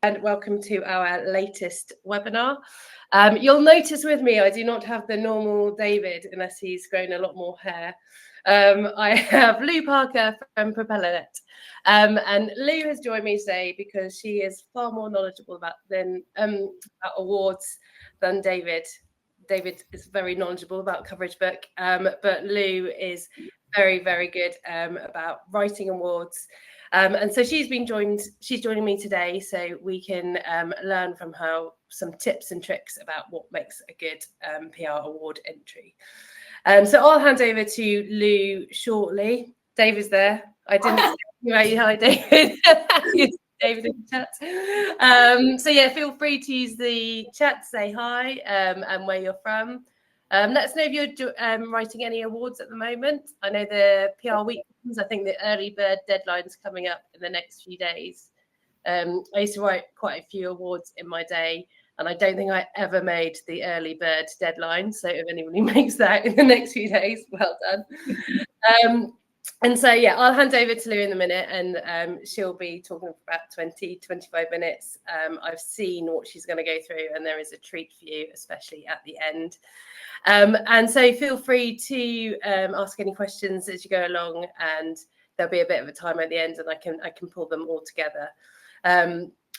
And welcome to our latest webinar. You'll notice with me, I do not have the normal David unless he's grown a lot more hair. I have Louise Parker from Propellernet. And Lou has joined me today because she is far more knowledgeable about awards than David. David is very knowledgeable about CoverageBook, but Lou is very, very good about writing awards. And so she's joining me today so we can learn from her some tips and tricks about what makes a good PR award entry. So I'll hand over to Lou shortly. David's there. I didn't say hi, David. David in the chat. So yeah, feel free to use the chat to say hi and where you're from. Let us know if you're writing any awards at the moment. I know the PR week, I think the early bird deadline's coming up in the next few days. I used to write quite a few awards in my day, and I don't think I ever made the early bird deadline. So if anybody makes that in the next few days, well done. And so, yeah, I'll hand over to Lou in a minute, and she'll be talking for about 20-25 minutes. I've seen what she's going to go through, and there is a treat for you, especially at the end. And so feel free to ask any questions as you go along, and there'll be a bit of a time at the end, and I can pull them all together.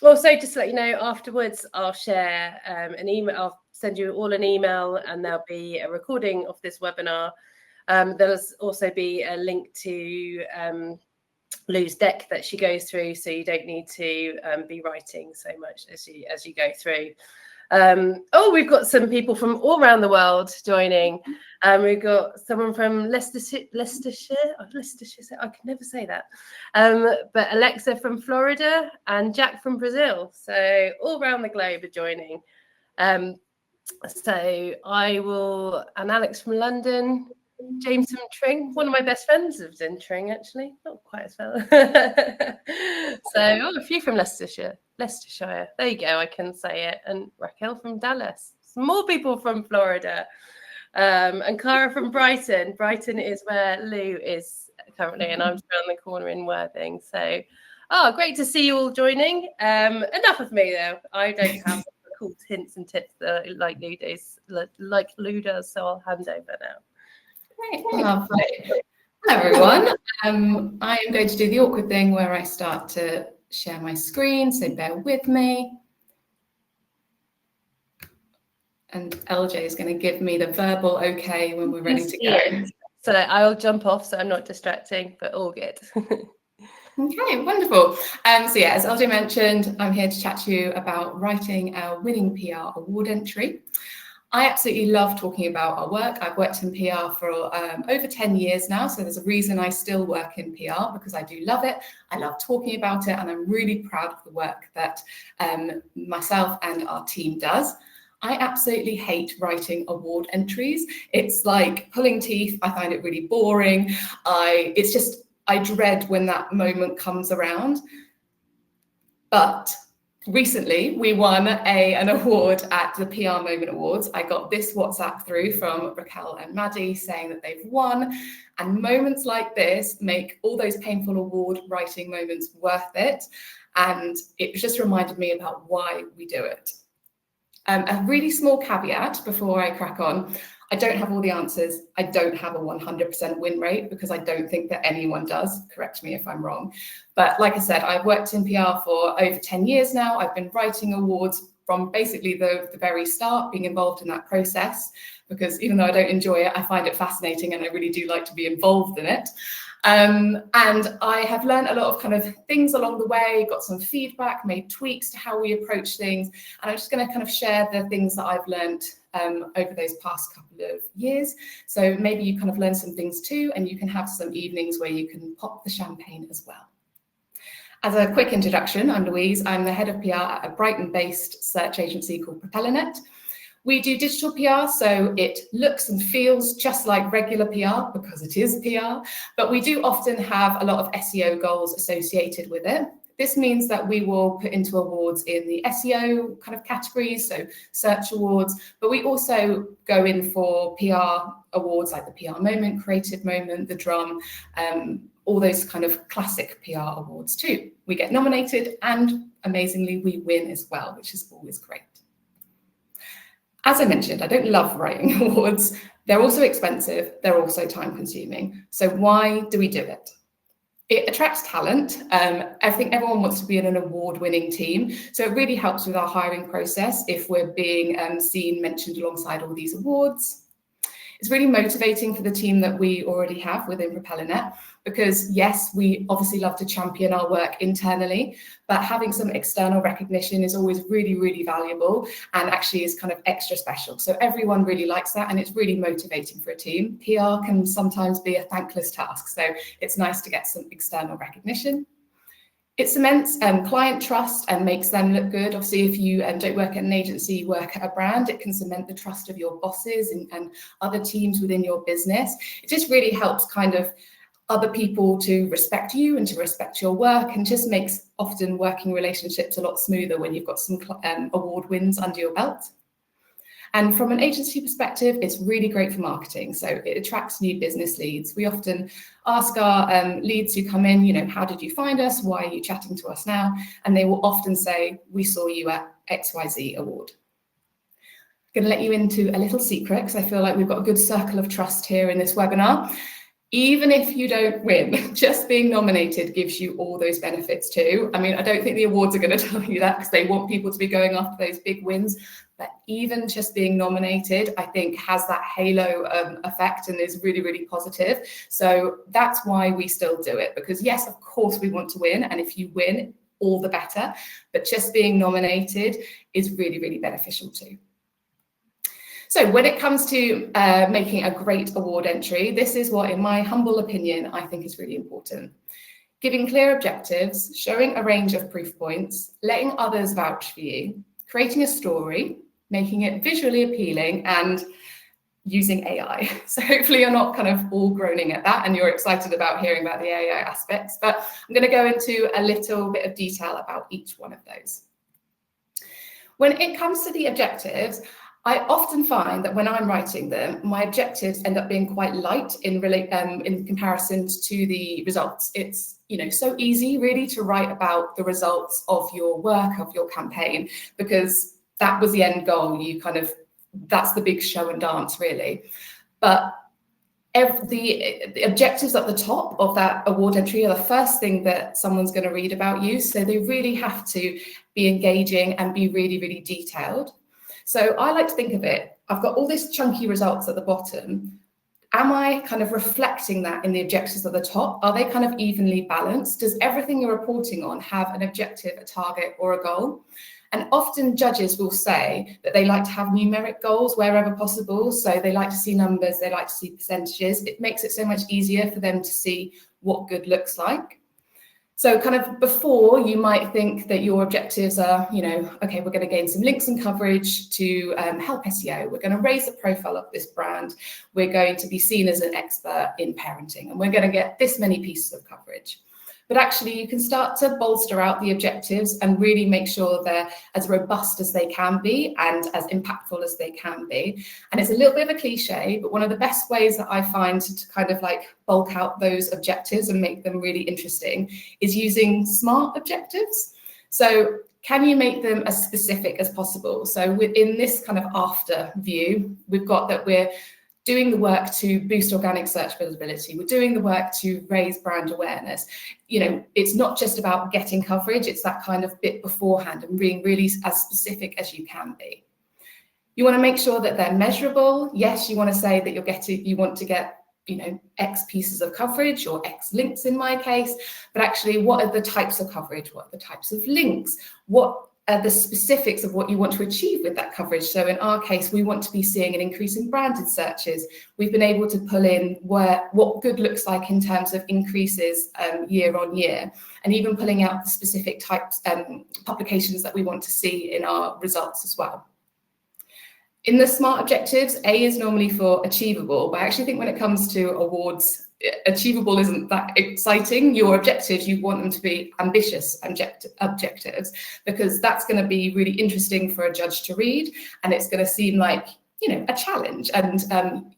Also, just to let you know, afterwards I'll share an email. I'll send you all an email, and there'll be a recording of this webinar. There'll also be a link to Lou's deck that she goes through, so you don't need to be writing so much as you go through. We've got some people from all around the world joining. We've got someone from Leicestershire. I can never say that. But Alexa from Florida and Jack from Brazil. So all around the globe are joining. So I will, and Alex from London, James from Tring. One of my best friends lives in Tring, actually. Not quite as well. So a few from Leicestershire. There you go. I can say it. And Raquel from Dallas. Some more people from Florida. And Cara from Brighton. Brighton is where Lou is currently, and I'm around the corner in Worthing. So, great to see you all joining. Enough of me, though. I don't have cool hints and tips like Lou does. So I'll hand over now. Great, lovely. Hello, everyone. I am going to do the awkward thing where I start to share my screen, so bear with me. And LJ is going to give me the verbal okay when we're ready to go. So I'll jump off so I'm not distracting, but all good. Okay, wonderful. So yeah, as LJ mentioned, I'm here to chat to you about writing our winning PR award entry. I absolutely love talking about our work. I've worked in PR for over 10 years now, so there's a reason I still work in PR, because I do love it. I love talking about it, and I'm really proud of the work that myself and our team does. I absolutely hate writing award entries. It's like pulling teeth. I find it really boring. I dread when that moment comes around. But recently, we won an award at the PR Moment Awards. I got this WhatsApp through from Raquel and Maddie saying that they've won. And moments like this make all those painful award writing moments worth it. And it just reminded me about why we do it. A really small caveat before I crack on. I don't have all the answers. I don't have a 100% win rate, because I don't think that anyone does. Correct me if I'm wrong. But like I said, I've worked in PR for over 10 years now. I've been writing awards from basically the very start, being involved in that process, because even though I don't enjoy it, I find it fascinating and I really do like to be involved in it. And I have learned a lot of kind of things along the way, got some feedback, made tweaks to how we approach things. And I'm just going to kind of share the things that I've learned over those past couple of years. So maybe you kind of learn some things too, and you can have some evenings where you can pop the champagne as well. As a quick introduction, I'm Louise. I'm the head of PR at a Brighton-based search agency called Propellernet. We do digital PR, so it looks and feels just like regular PR because it is PR, but we do often have a lot of SEO goals associated with it. This means that we will put into awards in the SEO kind of categories, so search awards, but we also go in for PR awards like the PR Moment, Creative Moment, the Drum, all those kind of classic PR awards too. We get nominated and amazingly we win as well, which is always great. As I mentioned, I don't love writing awards. They're also expensive. They're also time consuming. So why do we do it? It attracts talent. I think everyone wants to be in an award-winning team. So it really helps with our hiring process if we're being seen, mentioned alongside all these awards. It's really motivating for the team that we already have within Propellernet, because yes, we obviously love to champion our work internally, but having some external recognition is always really, really valuable and actually is kind of extra special. So everyone really likes that and it's really motivating for a team. PR can sometimes be a thankless task, so it's nice to get some external recognition. It cements client trust and makes them look good. Obviously, if you don't work at an agency, you work at a brand, it can cement the trust of your bosses and other teams within your business. It just really helps kind of other people to respect you and to respect your work, and just makes often working relationships a lot smoother when you've got some award wins under your belt. And from an agency perspective, it's really great for marketing. So it attracts new business leads. We often ask our leads who come in, you know, how did you find us? Why are you chatting to us now? And they will often say, we saw you at XYZ award. I'm going to let you into a little secret because I feel like we've got a good circle of trust here in this webinar. Even if you don't win, just being nominated gives you all those benefits too. I mean, I don't think the awards are going to tell you that because they want people to be going after those big wins. But even just being nominated, I think, has that halo effect and is really, really positive. So that's why we still do it, because yes, of course, we want to win. And if you win, all the better. But just being nominated is really, really beneficial too. So when it comes to making a great award entry, this is what, in my humble opinion, I think is really important. Giving clear objectives, showing a range of proof points, letting others vouch for you, creating a story, making it visually appealing, and using AI. So hopefully you're not kind of all groaning at that and you're excited about hearing about the AI aspects, but I'm going to go into a little bit of detail about each one of those. When it comes to the objectives, I often find that when I'm writing them, my objectives end up being quite light in comparison to the results. It's, you know, so easy really to write about the results of your work, of your campaign, because that was the end goal. You kind of, that's the big show and dance really. But the objectives at the top of that award entry are the first thing that someone's going to read about you. So they really have to be engaging and be really, really detailed. So I like to think of it, I've got all these chunky results at the bottom. Am I kind of reflecting that in the objectives at the top? Are they kind of evenly balanced? Does everything you're reporting on have an objective, a target, or a goal? And often judges will say that they like to have numeric goals wherever possible. So they like to see numbers, they like to see percentages. It makes it so much easier for them to see what good looks like. So kind of before, you might think that your objectives are, you know, okay, we're going to gain some links and coverage to help SEO. We're going to raise the profile of this brand. We're going to be seen as an expert in parenting, and we're going to get this many pieces of coverage. But actually, you can start to bolster out the objectives and really make sure they're as robust as they can be and as impactful as they can be. And it's a little bit of a cliche, but one of the best ways that I find to kind of like bulk out those objectives and make them really interesting is using SMART objectives. So can you make them as specific as possible? So within this kind of after view, we've got that we're doing the work to boost organic search visibility. We're doing the work to raise brand awareness. You know, it's not just about getting coverage, it's that kind of bit beforehand and being really as specific as you can be. You want to make sure that they're measurable. Yes, you want to say that you want to get, you know, X pieces of coverage or X links in my case, but actually what are the types of coverage? What are the types of links? What are the specifics of what you want to achieve with that coverage? So in our case, we want to be seeing an increase in branded searches. We've been able to pull in what good looks like in terms of increases year on year, and even pulling out the specific types publications that we want to see in our results as well. In the SMART objectives, A is normally for achievable, but I actually think when it comes to awards, achievable isn't that exciting. Your objectives, you want them to be ambitious objectives, because that's going to be really interesting for a judge to read, and it's going to seem like, you know, a challenge, and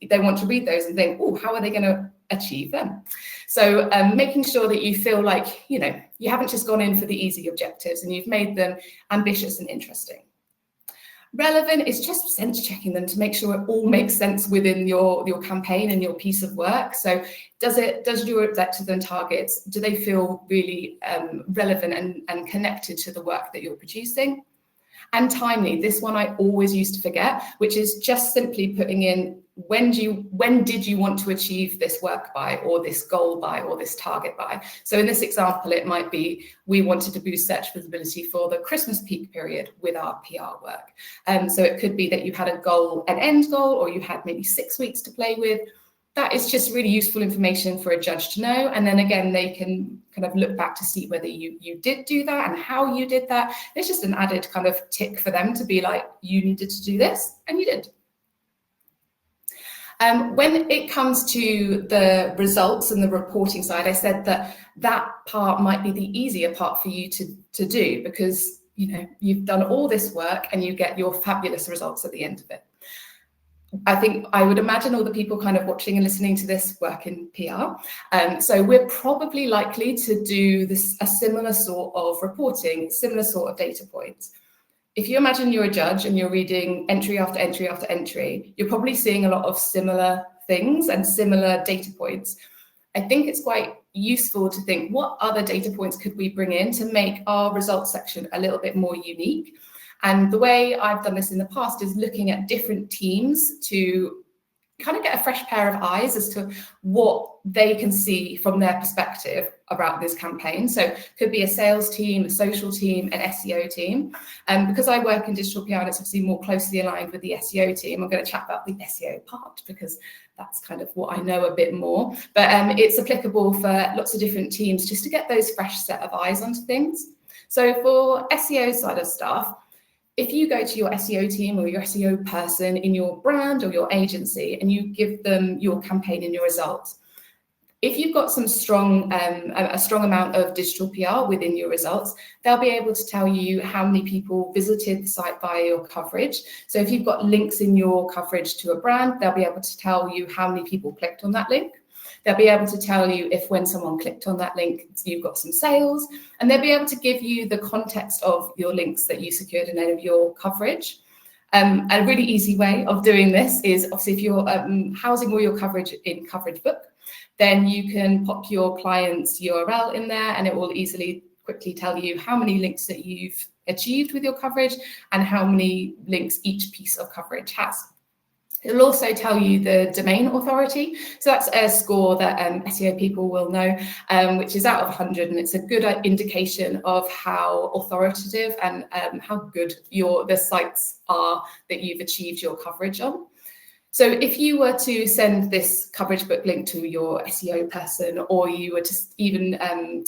they want to read those and think, oh, how are they going to achieve them. So making sure that you feel like, you know, you haven't just gone in for the easy objectives and you've made them ambitious and interesting. Relevant is just sense checking them to make sure it all makes sense within your campaign and your piece of work. So does your objectives and targets, do they feel really relevant and connected to the work that you're producing? And timely, this one I always used to forget, which is just simply putting in when did you want to achieve this work by, or this goal by, or this target by. So in this example, it might be we wanted to boost search visibility for the Christmas peak period with our PR work. So it could be that you had a goal, an end goal, or you had maybe 6 weeks to play with. That is just really useful information for a judge to know. And then again, they can kind of look back to see whether you did do that and how you did that. It's just an added kind of tick for them to be like, you needed to do this and you did. When it comes to the results and the reporting side, I said that part might be the easier part for you to do, because you know you've done all this work and you get your fabulous results at the end of it. I would imagine all the people kind of watching and listening to this work in PR. So we're probably likely to do a similar sort of reporting, similar sort of data points. If you imagine you're a judge and you're reading entry after entry after entry, you're probably seeing a lot of similar things and similar data points. I think it's quite useful to think, what other data points could we bring in to make our results section a little bit more unique? And the way I've done this in the past is looking at different teams to kind of get a fresh pair of eyes as to what they can see from their perspective about this campaign. So it could be a sales team, a social team, an SEO team. Because I work in digital PR, and it's obviously more closely aligned with the SEO team, I'm going to chat about the SEO part because that's kind of what I know a bit more. But it's applicable for lots of different teams just to get those fresh set of eyes onto things. So for SEO side of stuff, if you go to your SEO team or your SEO person in your brand or your agency and you give them your campaign and your results, if you've got some a strong amount of digital PR within your results, they'll be able to tell you how many people visited the site via your coverage. So if you've got links in your coverage to a brand, they'll be able to tell you how many people clicked on that link. They'll be able to tell you if when someone clicked on that link, you've got some sales, and they'll be able to give you the context of your links that you secured in any of your coverage. A really easy way of doing this is obviously if you're housing all your coverage in CoverageBook, then you can pop your client's URL in there and it will quickly tell you how many links that you've achieved with your coverage and how many links each piece of coverage has. It'll also tell you the domain authority. So that's a score that SEO people will know, which is out of 100. And it's a good indication of how authoritative and how good the sites are that you've achieved your coverage on. So if you were to send this CoverageBook link to your SEO person, or you were to even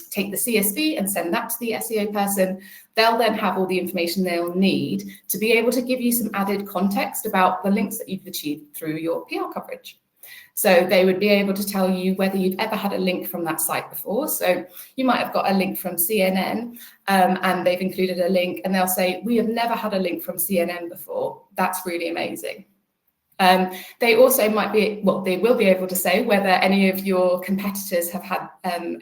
take the CSV and send that to the SEO person, they'll then have all the information they'll need to be able to give you some added context about the links that you've achieved through your PR coverage. So they would be able to tell you whether you've ever had a link from that site before. So you might have got a link from CNN and they've included a link and they'll say, we have never had a link from CNN before. That's really amazing. They also they will be able to say whether any of your competitors have had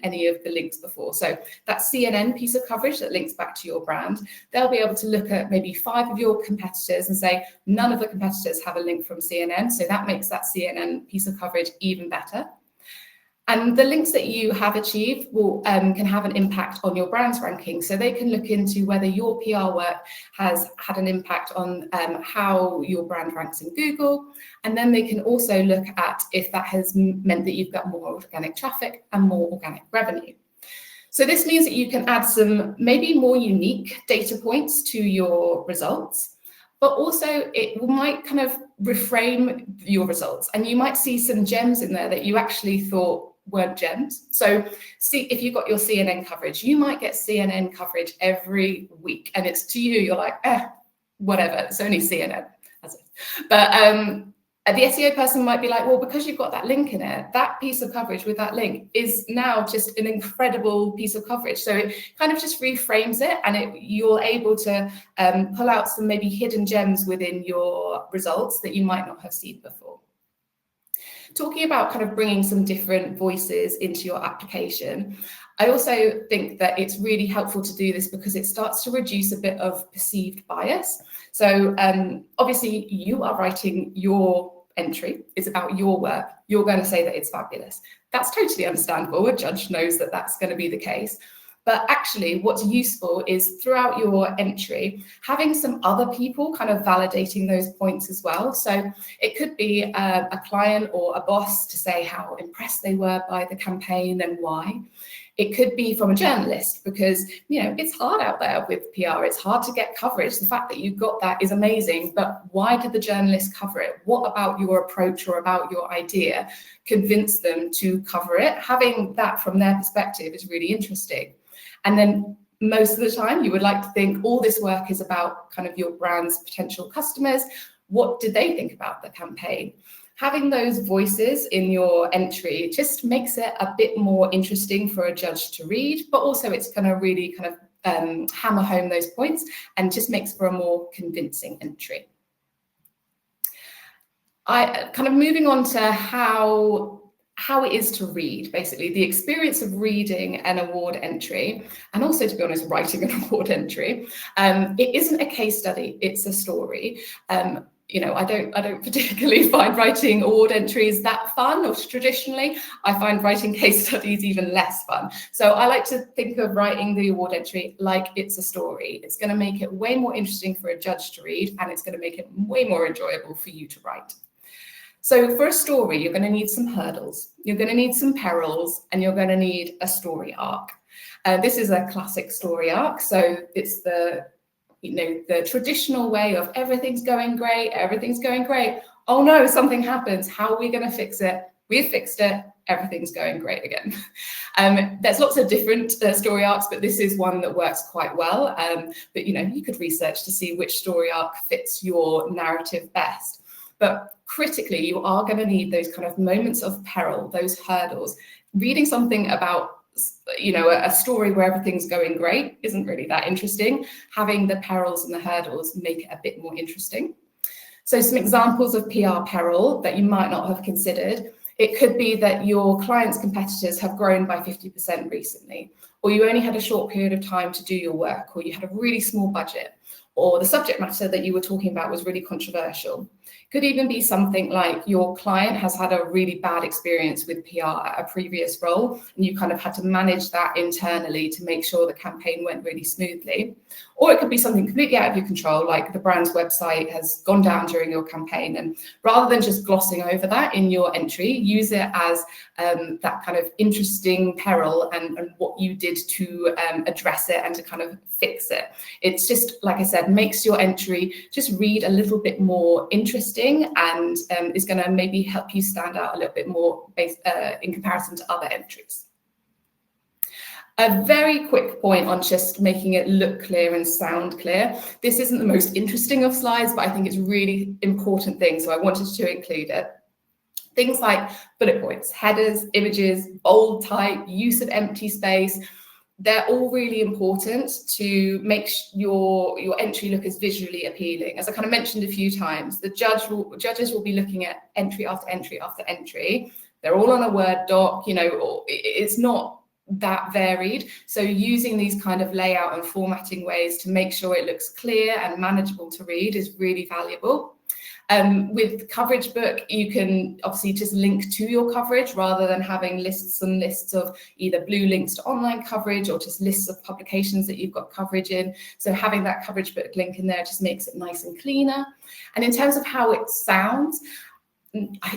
any of the links before. So that CNN piece of coverage that links back to your brand, they'll be able to look at maybe 5 of your competitors and say, none of the competitors have a link from CNN. So that makes that CNN piece of coverage even better. And the links that you have achieved will can have an impact on your brand's ranking. So they can look into whether your PR work has had an impact on how your brand ranks in Google. And then they can also look at if that has meant that you've got more organic traffic and more organic revenue. So this means that you can add some maybe more unique data points to your results, but also it might kind of reframe your results. And you might see some gems in there that you actually thought weren't gems. So see, if you've got your CNN coverage, you might get CNN coverage every week and it's to you, you're like, whatever, it's only CNN. That's it. But the SEO person might be like, well, because you've got that link in it, that piece of coverage with that link is now just an incredible piece of coverage. So it kind of just reframes it and you're able to pull out some maybe hidden gems within your results that you might not have seen before. talking about kind of bringing some different voices into your application, I also think that it's really helpful to do this because it starts to reduce a bit of perceived bias. So obviously you are writing your entry, it's about your work, you're going to say that it's fabulous. That's totally understandable. A judge knows that that's going to be the case. But actually what's useful is throughout your entry, having some other people kind of validating those points as well. So it could be a client or a boss to say how impressed they were by the campaign and why. It could be from a journalist because, you know, it's hard out there with PR. It's hard to get coverage. The fact that you got that is amazing, but why did the journalist cover it? What about your approach or about your idea convinced them to cover it? Having that from their perspective is really interesting. And then most of the time you would like to think all this work is about kind of your brand's potential customers. What did they think about the campaign? Having those voices in your entry just makes it a bit more interesting for a judge to read, but also it's going to really kind of hammer home those points and just makes for a more convincing entry. Kind of moving on to how it is to read, basically the experience of reading an award entry, and also, to be honest, writing an award entry. It isn't a case study, it's a story. You know, I don't particularly find writing award entries that fun, or traditionally, I find writing case studies even less fun. So I like to think of writing the award entry like it's a story. It's going to make it way more interesting for a judge to read, and it's going to make it way more enjoyable for you to write. So for a story, you're going to need some hurdles, you're going to need some perils, and you're going to need a story arc. This is a classic story arc. So it's the traditional way of everything's going great, everything's going great. Oh no, something happens. How are we going to fix it? We've fixed it. Everything's going great again. There's lots of different story arcs, but this is one that works quite well. But you could research to see which story arc fits your narrative best. But critically, you are going to need those kind of moments of peril, those hurdles. Reading something about a story where everything's going great isn't really that interesting. Having the perils and the hurdles make it a bit more interesting. So some examples of PR peril that you might not have considered. It could be that your client's competitors have grown by 50% recently, or you only had a short period of time to do your work, or you had a really small budget, or the subject matter that you were talking about was really controversial. Could even be something like your client has had a really bad experience with PR at a previous role, and you kind of had to manage that internally to make sure the campaign went really smoothly. Or it could be something completely out of your control, like the brand's website has gone down during your campaign, and rather than just glossing over that in your entry, use it as that kind of interesting peril and what you did to address it and to kind of fix it. It's just, like I said, makes your entry just read a little bit more interesting, and is going to maybe help you stand out a little bit more in comparison to other entries. A very quick point on just making it look clear and sound clear. This isn't the most interesting of slides, but I think it's a really important thing, so I wanted to include it. Things like bullet points, headers, images, bold type, use of empty space. They're all really important to make your entry look as visually appealing. As I kind of mentioned a few times, the judges will be looking at entry after entry after entry. They're all on a Word doc, it's not that varied. So using these kind of layout and formatting ways to make sure it looks clear and manageable to read is really valuable. With CoverageBook, you can obviously just link to your coverage rather than having lists and lists of either blue links to online coverage or just lists of publications that you've got coverage in. So having that CoverageBook link in there just makes it nice and cleaner. And in terms of how it sounds,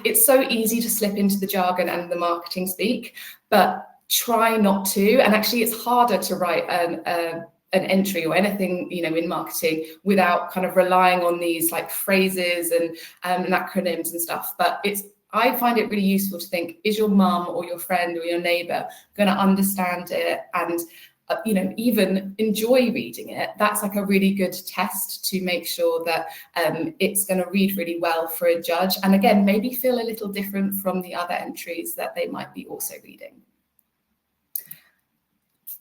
it's so easy to slip into the jargon and the marketing speak, but try not to. And actually it's harder to write an entry or anything, in marketing without kind of relying on these like phrases and acronyms and stuff. But I find it really useful to think, is your mum or your friend or your neighbour going to understand it and even enjoy reading it? That's like a really good test to make sure that it's going to read really well for a judge, and again, maybe feel a little different from the other entries that they might be also reading.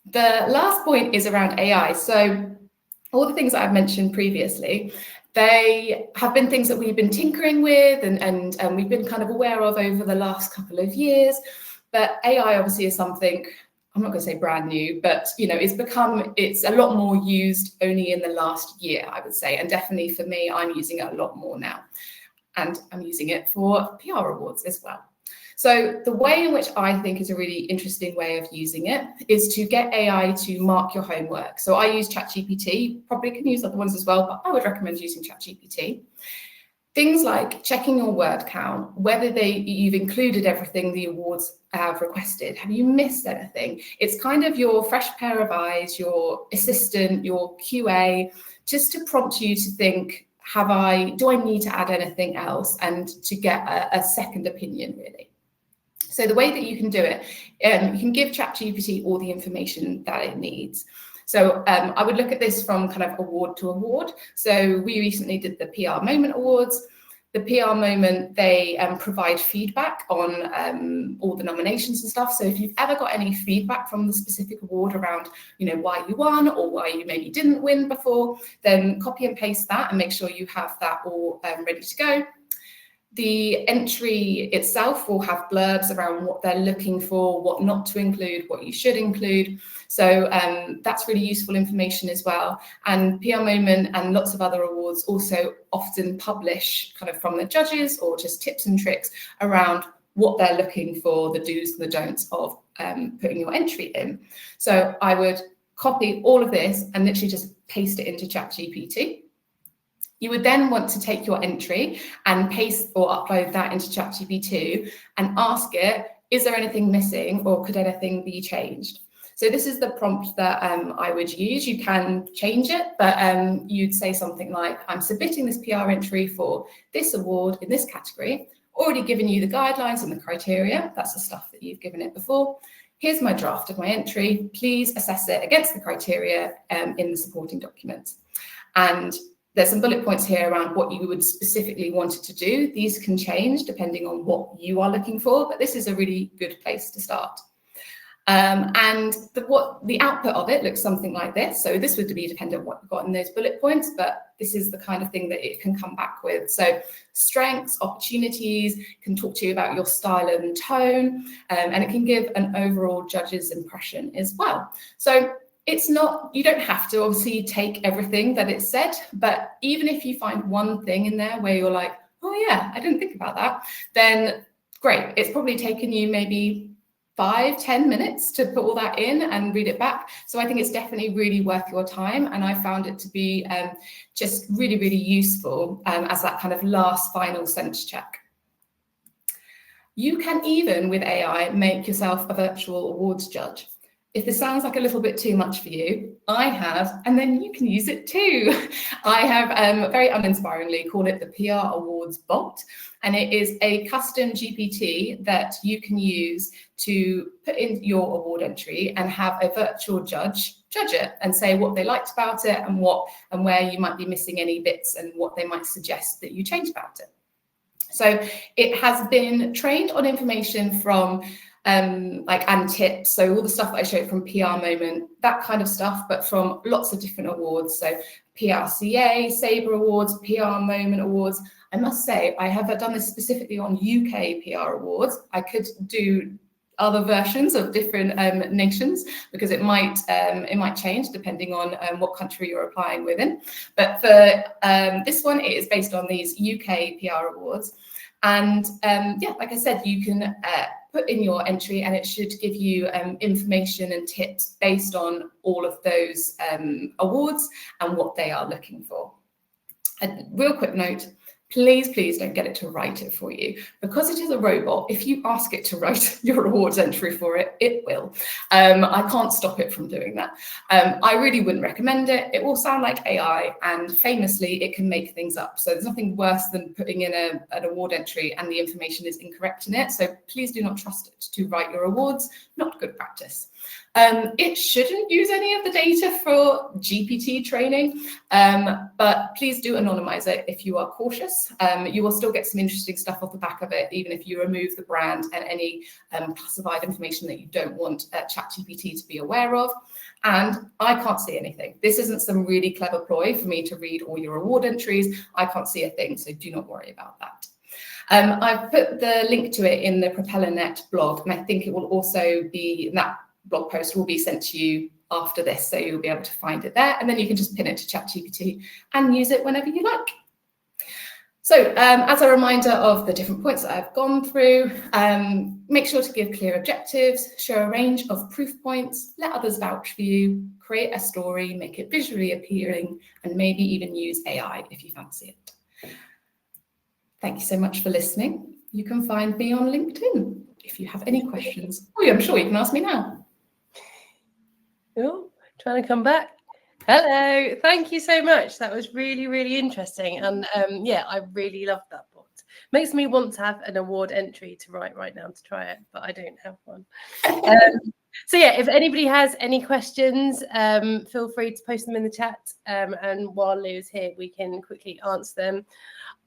The last point is around AI. So all the things that I've mentioned previously, They have been things that we've been tinkering with and we've been kind of aware of over the last couple of years. But AI obviously is something, I'm not going to say brand new, but it's a lot more used only in the last year, I would say. And definitely for me, I'm using it a lot more now. And I'm using it for PR awards as well. So the way in which I think is a really interesting way of using it is to get AI to mark your homework. So I use ChatGPT, probably can use other ones as well, but I would recommend using ChatGPT. Things like checking your word count, whether you've included everything the awards have requested. Have you missed anything? It's kind of your fresh pair of eyes, your assistant, your QA, just to prompt you to think, do I need to add anything else? And to get a second opinion, really. So the way that you can do it, you can give ChatGPT all the information that it needs. So I would look at this from kind of award to award. So we recently did the PR Moment Awards. The PR Moment, they provide feedback on all the nominations and stuff. So if you've ever got any feedback from the specific award around, why you won or why you maybe didn't win before, then copy and paste that and make sure you have that all ready to go. The entry itself will have blurbs around what they're looking for, what not to include, what you should include. So that's really useful information as well. And PR Moment and lots of other awards also often publish kind of from the judges or just tips and tricks around what they're looking for, the do's and the don'ts of putting your entry in. So I would copy all of this and literally just paste it into ChatGPT. You would then want to take your entry and paste or upload that into ChatGPT and ask it, is there anything missing or could anything be changed? So this is the prompt that I would use. You can change it, but you'd say something like, I'm submitting this PR entry for this award in this category, already given you the guidelines and the criteria. That's the stuff that you've given it before. Here's my draft of my entry. Please assess it against the criteria in the supporting documents. And there's some bullet points here around what you would specifically want it to do. These can change depending on what you are looking for, but this is a really good place to start. And the output of it looks something like this. So this would be dependent on what you've got in those bullet points, but this is the kind of thing that it can come back with. So strengths, opportunities, can talk to you about your style and tone, and it can give an overall judge's impression as well. So it's not, you don't have to obviously take everything that it said, but even if you find one thing in there where you're like, oh yeah, I didn't think about that, then great. It's probably taken you maybe 5-10 minutes to put all that in and read it back. So I think it's definitely really worth your time. And I found it to be just really, really useful as that kind of last final sense check. You can even, with AI, make yourself a virtual awards judge. If this sounds like a little bit too much for you, I have, and then you can use it too. I have very uninspiringly called it the PR Awards Bot, and it is a custom GPT that you can use to put in your award entry and have a virtual judge it and say what they liked about it and where you might be missing any bits and what they might suggest that you change about it. So it has been trained on information from and tips, so all the stuff that I showed from PR Moment, that kind of stuff, but from lots of different awards. So PRCA, Sabre Awards, PR Moment Awards. I must say, I have done this specifically on UK PR Awards. I could do other versions of different nations because it might change depending on what country you're applying within. But for this one, it is based on these UK PR Awards. And yeah, like I said, you can put in your entry and it should give you information and tips based on all of those awards and what they are looking for. A real quick note, please don't get it to write it for you. Because it is a robot, if you ask it to write your awards entry for it, it will. I can't stop it from doing that. I really wouldn't recommend it. It will sound like AI, and famously, it can make things up. So there's nothing worse than putting in an award entry and the information is incorrect in it. So please do not trust it to write your awards. Not good practice. It shouldn't use any of the data for GPT training, but please do anonymize it if you are cautious. You will still get some interesting stuff off the back of it, even if you remove the brand and any classified information that you don't want ChatGPT to be aware of. And I can't see anything. This isn't some really clever ploy for me to read all your award entries. I can't see a thing, so do not worry about that. I've put the link to it in the Propellernet blog, and I think it will also be, that blog post will be sent to you after this, so you'll be able to find it there, and then you can just pin it to ChatGPT and use it whenever you like. So as a reminder of the different points that I've gone through, make sure to give clear objectives, show a range of proof points, let others vouch for you, create a story, make it visually appealing, and maybe even use AI if you fancy it. Thank you so much for listening. You can find me on LinkedIn if you have any questions. Oh, yeah, I'm sure you can ask me now. Oh, trying to come back. Hello, thank you so much. That was really, really interesting. And yeah, I really loved that bot. Makes me want to have an award entry to write right now to try it, but I don't have one. So yeah, if anybody has any questions, feel free to post them in the chat. And while Lou's here, we can quickly answer them.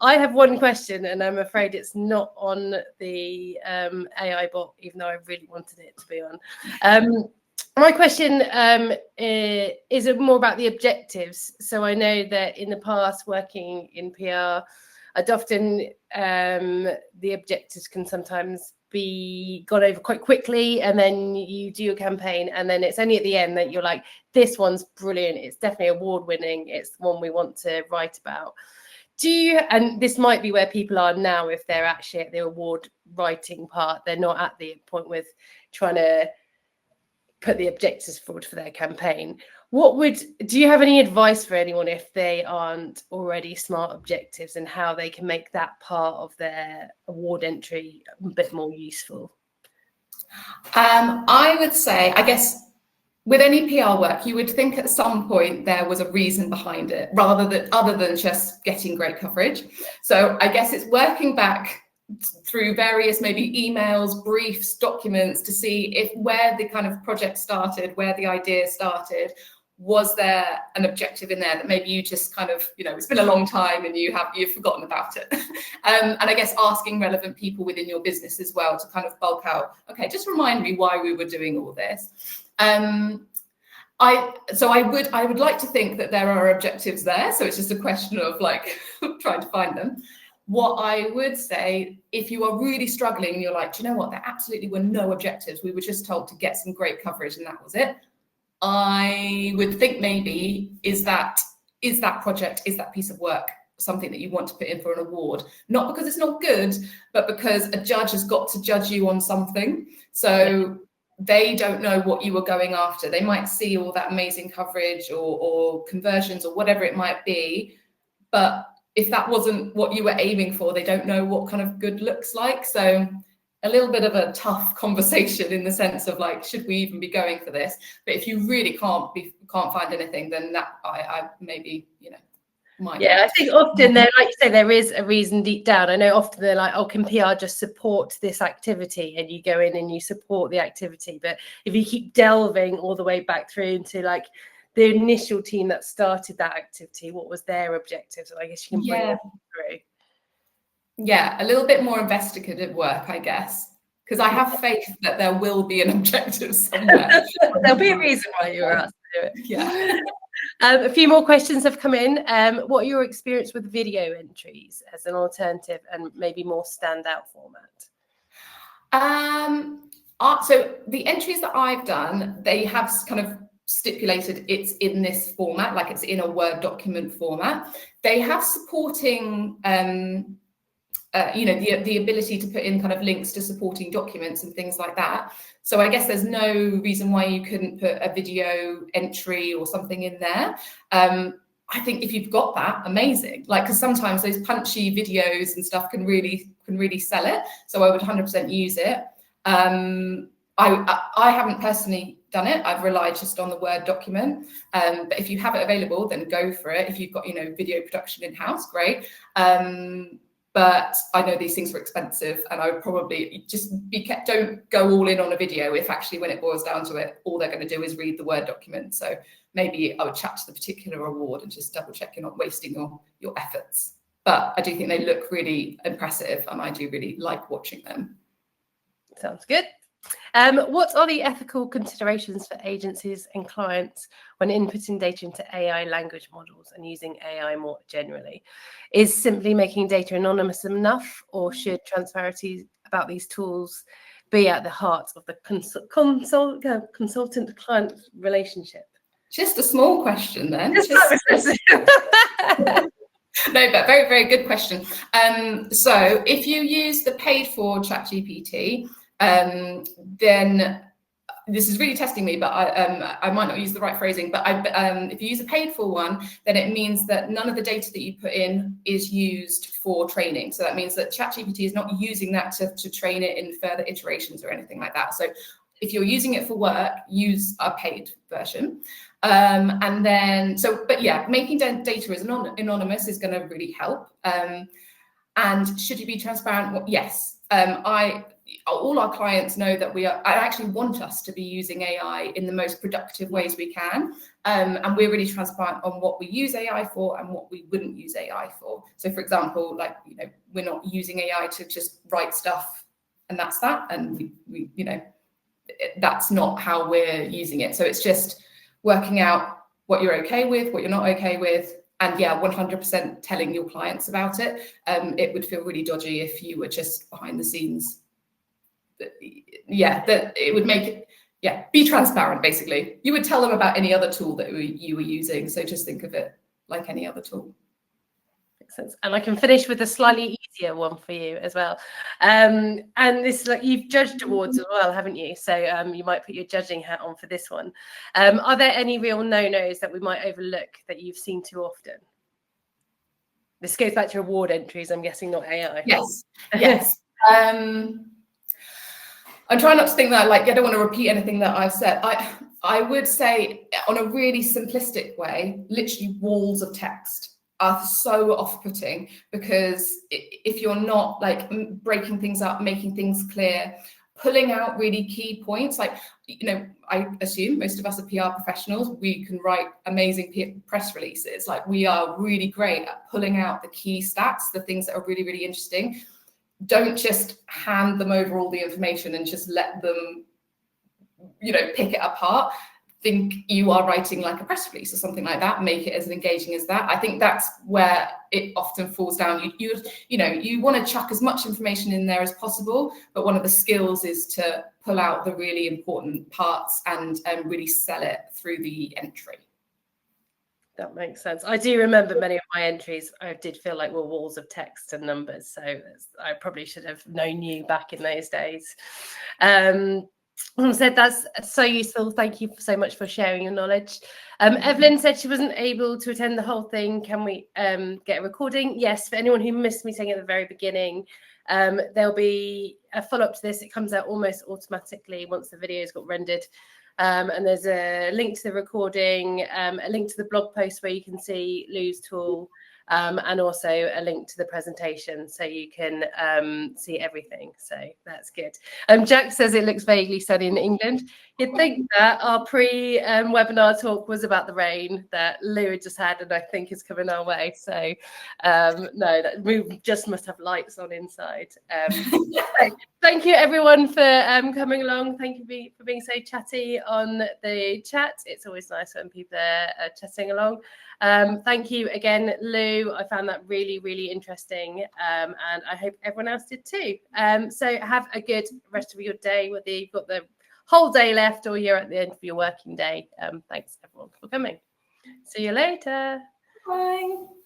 I have one question, and I'm afraid it's not on the AI bot, even though I really wanted it to be on. My question is more about the objectives. So I know that in the past, working in PR, I'd often the objectives can sometimes be gone over quite quickly, and then you do your campaign, and then it's only at the end that you're like, this one's brilliant, it's definitely award winning, it's the one we want to write about. Do you, and this might be where people are now, if they're actually at the award writing part, they're not at the point with trying to put the objectives forward for their campaign. Do you have any advice for anyone if they aren't already smart objectives, and how they can make that part of their award entry a bit more useful? I would say, I guess, with any PR work, you would think at some point there was a reason behind it, other than just getting great coverage. So I guess it's working back through various maybe emails, briefs, documents to see if where the kind of project started, where the idea started, was there an objective in there that maybe you just kind of, it's been a long time and you've forgotten about it. And I guess asking relevant people within your business as well to kind of bulk out, okay, just remind me why we were doing all this. I would like to think that there are objectives there. So it's just a question of like trying to find them. What I would say, if you are really struggling and you're like, do you know what, there absolutely were no objectives, we were just told to get some great coverage and that was it, I would think maybe is that project, is that piece of work something that you want to put in for an award? Not because it's not good, but because a judge has got to judge you on something. So they don't know what you were going after. They might see all that amazing coverage or conversions or whatever it might be, but if that wasn't what you were aiming for, they don't know what kind of good looks like. So a little bit of a tough conversation in the sense of like, should we even be going for this? But if you really can't find anything, then that I maybe, might. Yeah, I think often there, like you say, there is a reason deep down. I know often they're like, oh, can PR just support this activity? And you go in and you support the activity. But if you keep delving all the way back through into like the initial team that started that activity, what was their objective? So I guess you can bring it through. Yeah, a little bit more investigative work, I guess, because I have faith that there will be an objective somewhere. There'll be a reason why you were asked to do it. Yeah. A few more questions have come in. What are your experience with video entries as an alternative and maybe more standout format? So the entries that I've done, they have kind of stipulated it's in this format, like it's in a Word document format. They have supporting, the ability to put in kind of links to supporting documents and things like that. So I guess there's no reason why you couldn't put a video entry or something in there. I think if you've got that, amazing. Like, because sometimes those punchy videos and stuff can really sell it. So I would 100% use it. I haven't personally done it. I've relied just on the Word document. But if you have it available, then go for it. If you've got, video production in-house, great. But I know these things are expensive, and I would probably just don't go all in on a video if actually when it boils down to it, all they're going to do is read the Word document. So maybe I would chat to the particular award and just double check you're not wasting your efforts. But I do think they look really impressive, and I do really like watching them. Sounds good. What are the ethical considerations for agencies and clients when inputting data into AI language models and using AI more generally? Is simply making data anonymous enough, or should transparency about these tools be at the heart of the consultant-client relationship? Just a small question then. No, but very, very good question. So if you use the paid for ChatGPT, then this is really testing me, but I might not use the right phrasing, but if you use a paid for one, then it means that none of the data that you put in is used for training. So that means that ChatGPT is not using that to train it in further iterations or anything like that. So if you're using it for work, use a paid version. And then, but yeah, making data as anonymous is going to really help. And should you be transparent? Well, yes. All our clients know that I actually want us to be using AI in the most productive ways we can. And we're really transparent on what we use AI for and what we wouldn't use AI for. So for example, like, we're not using AI to just write stuff and that's that. And we that's not how we're using it. So it's just working out what you're okay with, what you're not okay with. And yeah, 100% telling your clients about it. It would feel really dodgy if you were just behind the scenes. Yeah, that it would make it, yeah, be transparent, basically. You would tell them about any other tool that you were using. So just think of it like any other tool. Makes sense. And I can finish with a slightly easier one for you as well. And this, like, you've judged awards as well, haven't you? So you might put your judging hat on for this one. Are there any real no-nos that we might overlook that you've seen too often? This goes back to award entries, I'm guessing, not AI. Yes. Yes. I'm trying not to think that, like, I don't want to repeat anything that I've said. I would say, on a really simplistic way, literally walls of text are so off-putting, because if you're not like breaking things up, making things clear, pulling out really key points, like, I assume most of us are PR professionals, we can write amazing press releases. Like, we are really great at pulling out the key stats, the things that are really, really interesting. Don't just hand them over all the information and just let them, pick it apart. Think you are writing like a press release or something like that. Make it as engaging as that. I think that's where it often falls down. You want to chuck as much information in there as possible, but one of the skills is to pull out the really important parts and really sell it through the entry. That makes sense. I do remember many of my entries, I did feel like were walls of text and numbers. So I probably should have known you back in those days. Said that's so useful. Thank you so much for sharing your knowledge. Evelyn said she wasn't able to attend the whole thing. Can we get a recording? Yes, for anyone who missed me saying at the very beginning, there'll be a follow-up to this. It comes out almost automatically once the video's got rendered. And there's a link to the recording, a link to the blog post where you can see Lou's tool, and also a link to the presentation so you can see everything. So that's good. Jack says it looks vaguely sunny in England. You'd think that our pre-webinar talk was about the rain that Lou had just had, and I think is coming our way. So no, we just must have lights on inside. Thank you everyone for coming along. Thank you for being so chatty on the chat. It's always nice when people are chatting along. Thank you again, Lou. I found that really, really interesting, and I hope everyone else did too. So have a good rest of your day, whether you've got the whole day left or you're at the end of your working day. Thanks everyone for coming. See you later. Bye.